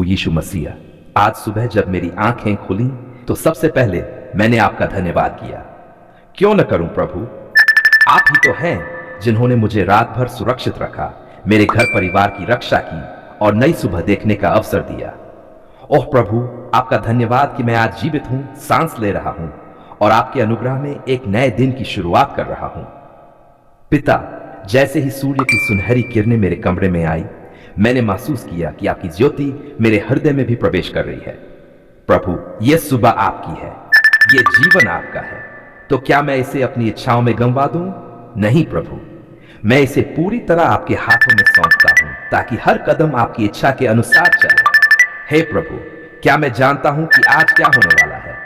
प्रभु यीशु मसीह, आज सुबह जब मेरी आंखें खुली तो सबसे पहले मैंने आपका धन्यवाद किया। क्यों न करूं प्रभु, आप ही तो हैं जिन्होंने मुझे रात भर सुरक्षित रखा, मेरे घर परिवार की रक्षा की और नई सुबह देखने का अवसर दिया। ओह प्रभु, आपका धन्यवाद कि मैं आज जीवित हूं, सांस ले रहा हूं और आपके अनुग्रह में एक नए दिन की शुरुआत कर रहा हूं। पिता, जैसे ही सूर्य की सुनहरी किरणें मेरे कमरे में आई, मैंने महसूस किया कि आपकी ज्योति मेरे हृदय में भी प्रवेश कर रही है। प्रभु, यह सुबह आपकी है, यह जीवन आपका है, तो क्या मैं इसे अपनी इच्छाओं में गंवा दूं? नहीं प्रभु, मैं इसे पूरी तरह आपके हाथों में सौंपता हूं ताकि हर कदम आपकी इच्छा के अनुसार चले। हे प्रभु, क्या मैं जानता हूं कि आज क्या होने वाला है?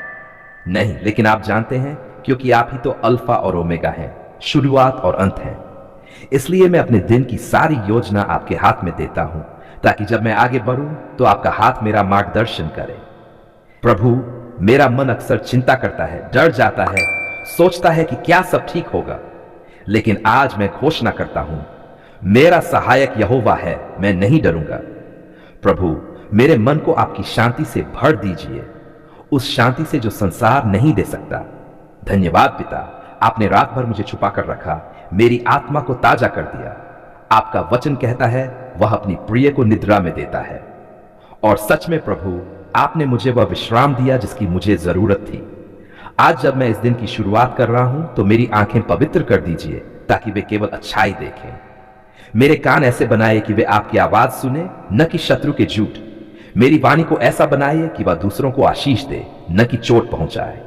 नहीं, लेकिन आप जानते हैं, क्योंकि आप ही तो अल्फा और ओमेगा हैं, शुरुआत और अंत हैं। इसलिए मैं अपने दिन की सारी योजना आपके हाथ में देता हूं ताकि जब मैं आगे बढ़ूं तो आपका हाथ मेरा मार्गदर्शन करे। प्रभु, मेरा मन अक्सर चिंता करता है, डर जाता है, सोचता है कि क्या सब ठीक होगा, लेकिन आज मैं घोषणा करता हूं, मेरा सहायक यहोवा है, मैं नहीं डरूंगा। प्रभु, मेरे मन को आपकी शांति से भर दीजिए, उस शांति से जो संसार नहीं दे सकता। धन्यवाद पिता, आपने रात भर मुझे छुपा कर रखा, मेरी आत्मा को ताजा कर दिया। आपका वचन कहता है, वह अपनी प्रिय को निद्रा में देता है। और सच में प्रभु, आपने मुझे वह विश्राम दिया जिसकी मुझे जरूरत थी। आज जब मैं इस दिन की शुरुआत कर रहा हूं तो मेरी आंखें पवित्र कर दीजिए ताकि वे केवल अच्छाई देखें। मेरे कान ऐसे बनाए कि वे आपकी आवाज सुने, न कि शत्रु के झूठ। मेरी वाणी को ऐसा बनाइए कि वह दूसरों को आशीष दे, न कि चोट पहुंचाए।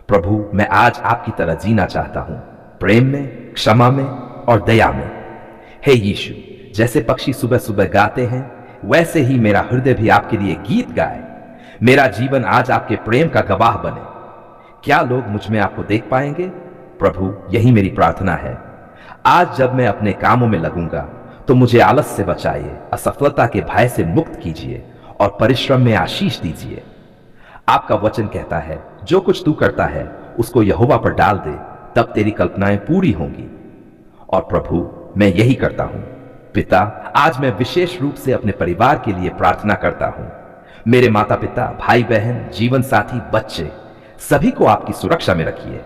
प्रभु, मैं आज आपकी तरह जीना चाहता हूं, प्रेम में, क्षमा में और दया में। हे यीशु, जैसे पक्षी सुबह सुबह गाते हैं, वैसे ही मेरा हृदय भी आपके लिए गीत गाए। मेरा जीवन आज आपके प्रेम का गवाह बने। क्या लोग मुझ में आपको देख पाएंगे? प्रभु, यही मेरी प्रार्थना है। आज जब मैं अपने कामों में लगूंगा तो मुझे आलस से बचाइए, असफलता के भय से मुक्त कीजिए और परिश्रम में आशीष दीजिए। आपका वचन कहता है, जो कुछ तू करता है उसको यहोवा पर डाल दे, तब तेरी कल्पनाएं पूरी होंगी। और प्रभु, मैं यही करता हूं। पिता, आज मैं विशेष रूप से अपने परिवार के लिए प्रार्थना करता हूं। मेरे माता पिता, भाई बहन, जीवन साथी, बच्चे, सभी को आपकी सुरक्षा में रखिए।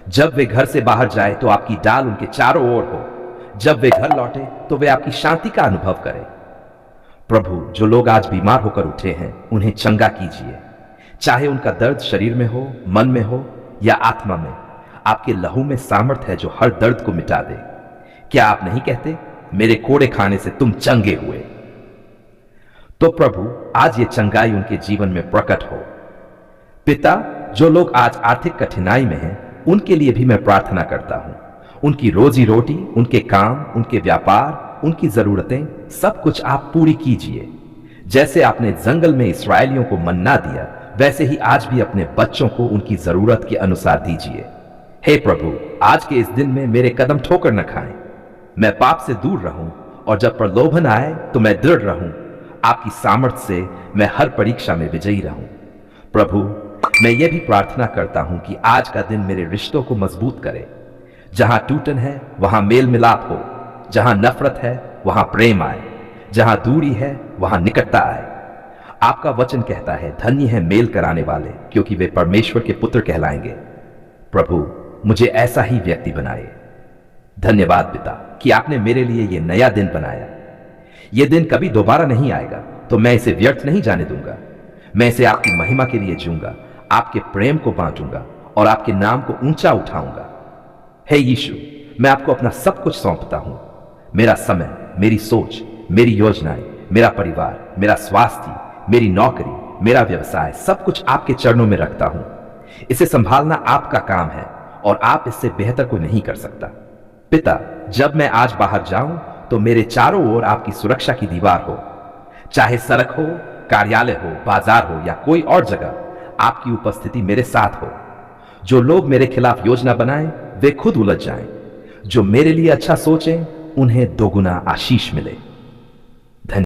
जब वे घर से बाहर जाए तो आपकी डाल उनके चारों ओर हो। जब वे घर लौटे तो वे आपकी शांति का अनुभव करें। प्रभु, जो लोग आज बीमार होकर उठे हैं, उन्हें चंगा कीजिए। चाहे उनका दर्द शरीर में हो, मन में हो या आत्मा में, आपके लहू में सामर्थ है जो हर दर्द को मिटा दे। क्या आप नहीं कहते, मेरे कोड़े खाने से तुम चंगे हुए? तो प्रभु, आज ये चंगाई उनके जीवन में प्रकट हो। पिता, जो लोग आज आर्थिक कठिनाई में हैं, उनके लिए भी मैं प्रार्थना करता हूं। उनकी रोजी रोटी, उनके काम, उनके व्यापार, उनकी जरूरतें, सब कुछ आप पूरी कीजिए। जैसे आपने जंगल में इस्राएलियों को मन्ना दिया, वैसे ही आज भी अपने बच्चों को उनकी जरूरत के अनुसार दीजिए। हे प्रभु, आज के इस दिन में मेरे कदम ठोकर न खाएं। मैं पाप से दूर रहूं और जब प्रलोभन आए तो मैं दृढ़ रहूं। आपकी सामर्थ से मैं हर परीक्षा में विजयी रहूं। प्रभु, मैं ये भी प्रार्थना करता हूं कि आज का दिन मेरे रिश्तों को मजबूत करे। जहां टूटन है वहां मेल मिलाप हो, जहां नफरत है वहां प्रेम आए, जहां दूरी है वहां निकटता आए। आपका वचन कहता है, धन्य है मेल कराने वाले, क्योंकि वे परमेश्वर के पुत्र कहलाएंगे। प्रभु, मुझे ऐसा ही व्यक्ति बनाए। धन्यवाद पिता कि आपने मेरे लिए यह नया दिन बनाया। यह दिन कभी दोबारा नहीं आएगा, तो मैं इसे व्यर्थ नहीं जाने दूंगा। मैं इसे आपकी महिमा के लिए जीऊंगा, आपके प्रेम को बांटूंगा और आपके नाम को ऊंचा उठाऊंगा। हे यीशु, मैं आपको अपना सब कुछ सौंपता हूं। मेरा समय, मेरी सोच, मेरी योजनाएं, मेरा परिवार, मेरा स्वास्थ्य, मेरी नौकरी, मेरा व्यवसाय, सब कुछ आपके चरणों में रखता हूं। इसे संभालना आपका काम है और आप इससे बेहतर कोई नहीं कर सकता। पिता, जब मैं आज बाहर जाऊं तो मेरे चारों ओर आपकी सुरक्षा की दीवार हो। चाहे सड़क हो, कार्यालय हो, बाजार हो या कोई और जगह, आपकी उपस्थिति मेरे साथ हो। जो लोग मेरे खिलाफ योजना बनाएं, वे खुद उलझ जाएं। जो मेरे लिए अच्छा सोचें, उन्हें दोगुना आशीष मिले।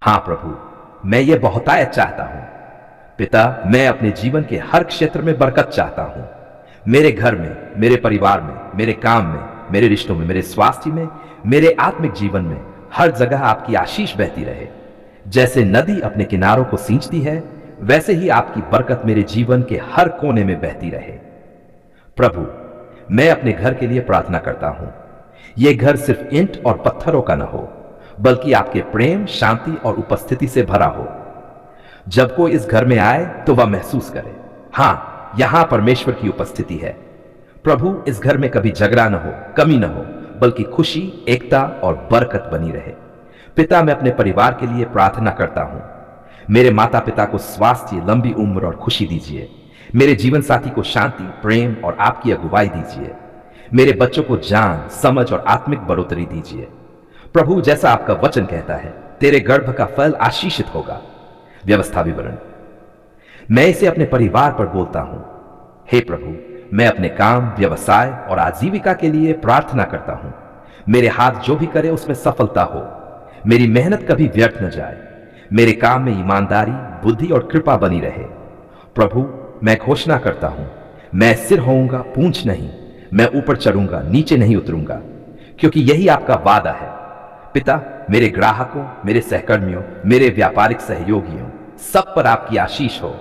हाँ प्रभु, मैं ये बहुतायत चाहता हूं। पिता, मैं अपने जीवन के हर क्षेत्र में बरकत चाहता हूं। मेरे घर में, मेरे परिवार में, मेरे काम में, मेरे रिश्तों में, मेरे स्वास्थ्य में, मेरे आत्मिक जीवन में, हर जगह आपकी आशीष बहती रहे। जैसे नदी अपने किनारों को सींचती है, वैसे ही आपकी बरकत मेरे जीवन के हर कोने में बहती रहे। प्रभु, मैं अपने घर के लिए प्रार्थना करता हूं। यह घर सिर्फ ईंट और पत्थरों का न हो, बल्कि आपके प्रेम, शांति और उपस्थिति से भरा हो। जब कोई इस घर में आए तो वह महसूस करे, हां, यहां परमेश्वर की उपस्थिति है। प्रभु, इस घर में कभी झगड़ा न हो, कमी न हो, बल्कि खुशी, एकता और बरकत बनी रहे। पिता, मैं अपने परिवार के लिए प्रार्थना करता हूं। मेरे माता पिता को स्वास्थ्य, लंबी उम्र और खुशी दीजिए। मेरे जीवन साथी को शांति, प्रेम और आपकी अगुवाई दीजिए। मेरे बच्चों को ज्ञान, समझ और आत्मिक बढ़ोतरी दीजिए। प्रभु, जैसा आपका वचन कहता है, तेरे गर्भ का फल आशीषित होगा। व्यवस्था विवरण, मैं इसे अपने परिवार पर बोलता हूं। हे प्रभु, मैं अपने काम, व्यवसाय और आजीविका के लिए प्रार्थना करता हूं। मेरे हाथ जो भी करे उसमें सफलता हो। मेरी मेहनत कभी व्यर्थ न जाए। मेरे काम में ईमानदारी, बुद्धि और कृपा बनी रहे। प्रभु, मैं घोषणा करता हूं, मैं सिर होऊंगा, पूंछ नहीं। मैं ऊपर चढ़ूंगा, नीचे नहीं उतरूंगा, क्योंकि यही आपका वादा है। पिता, मेरे ग्राहकों, मेरे सहकर्मियों, मेरे व्यापारिक सहयोगियों, सब पर आपकी आशीष हो।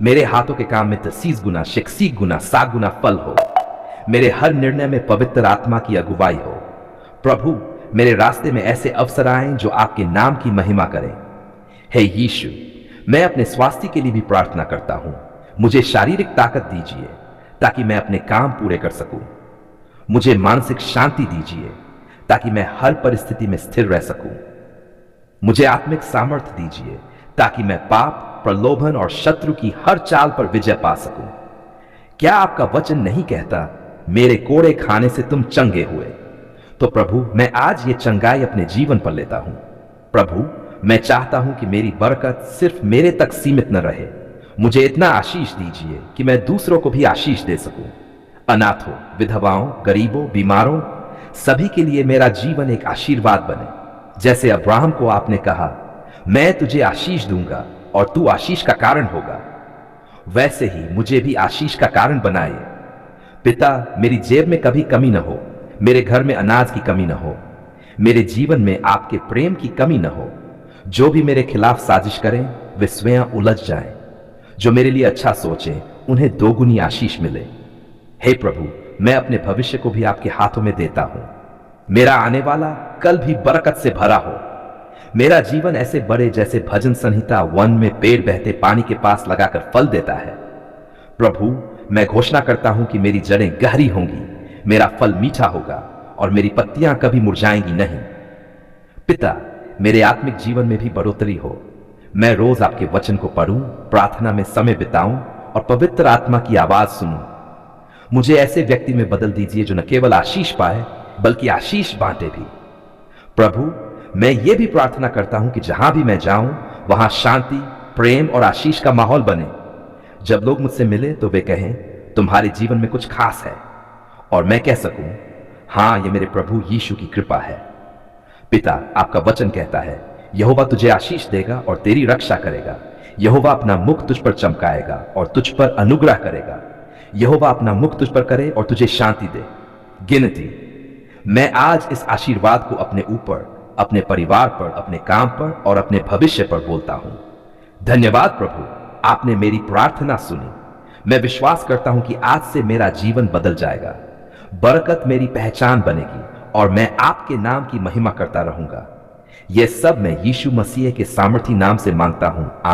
मेरे हाथों के काम में 30 गुना, 60 गुना, 100 गुना फल हो। मेरे हर निर्णय में पवित्र आत्मा की अगुवाई हो। प्रभु, मेरे रास्ते में ऐसे अवसर आएं जो आपके नाम की महिमा करें। हे यीशु, मैं अपने स्वास्थ्य के लिए भी प्रार्थना करता हूं। मुझे शारीरिक ताकत दीजिए ताकि मैं अपने काम पूरे कर सकूं। मुझे मानसिक शांति दीजिए ताकि मैं हर परिस्थिति में स्थिर रह सकूं। मुझे आत्मिक सामर्थ्य दीजिए ताकि मैं पाप, प्रलोभन और शत्रु की हर चाल पर विजय पा सकूं। क्या आपका वचन नहीं कहता, मेरे कोड़े खाने से तुम चंगे हुए? तो प्रभु, मैं आज ये चंगाई अपने जीवन पर लेता हूं। प्रभु, मैं चाहता हूं कि मेरी बरकत सिर्फ मेरे तक सीमित न रहे। मुझे इतना आशीष दीजिए कि मैं दूसरों को भी आशीष दे सकूं। अनाथों, विधवाओं, गरीबों, बीमारों, सभी के लिए मेरा जीवन एक आशीर्वाद बने। जैसे अब्राहम को आपने कहा, मैं तुझे आशीष दूंगा और तू आशीष का कारण होगा, वैसे ही मुझे भी आशीष का कारण बनाइए। पिता, मेरी जेब में कभी कमी न हो। मेरे घर में अनाज की कमी न हो। मेरे जीवन में आपके प्रेम की कमी न हो। जो भी मेरे खिलाफ साजिश करें, वे स्वयं उलझ जाएं। जो मेरे लिए अच्छा सोचें, उन्हें दोगुनी आशीष मिले। हे प्रभु, मैं अपने भविष्य को भी आपके हाथों में देता हूं। मेरा आने वाला कल भी बरकत से भरा हो। मेरा जीवन ऐसे बढ़े जैसे भजन संहिता 1 में पेड़ बहते पानी के पास लगाकर फल देता है। प्रभु, मैं घोषणा करता हूं कि मेरी जड़ें गहरी होंगी, मेरा फल मीठा होगा और मेरी पत्तियां कभी मुरझाएंगी नहीं। पिता, मेरे आत्मिक जीवन में भी बढ़ोतरी हो। मैं रोज आपके वचन को पढ़ूं, प्रार्थना में समय बिताऊं और पवित्र आत्मा की आवाज सुनूं। मुझे ऐसे व्यक्ति में बदल दीजिए जो न केवल आशीष पाए बल्कि आशीष बांटे भी। प्रभु, मैं ये भी प्रार्थना करता हूं कि जहां भी मैं जाऊं, वहां शांति, प्रेम और आशीष का माहौल बने। जब लोग मुझसे मिले तो वे कहें, तुम्हारे जीवन में कुछ खास है, और मैं कह सकूं, हां, ये मेरे प्रभु यीशु की कृपा है। पिता, आपका वचन कहता है, यहोवा तुझे आशीष देगा और तेरी रक्षा करेगा। यहोवा अपना मुख तुझ पर चमकाएगा और तुझ पर अनुग्रह करेगा। यहोवा अपना मुख तुझ पर करे और तुझे शांति दे। गिनती, मैं आज इस आशीर्वाद को अपने ऊपर, अपने परिवार पर, अपने काम पर और अपने भविष्य पर बोलता हूं। धन्यवाद प्रभु, आपने मेरी प्रार्थना सुनी। मैं विश्वास करता हूं कि आज से मेरा जीवन बदल जाएगा। बरकत मेरी पहचान बनेगी और मैं आपके नाम की महिमा करता रहूंगा। यह सब मैं यीशु मसीह के सामर्थी नाम से मांगता हूं। आमीन।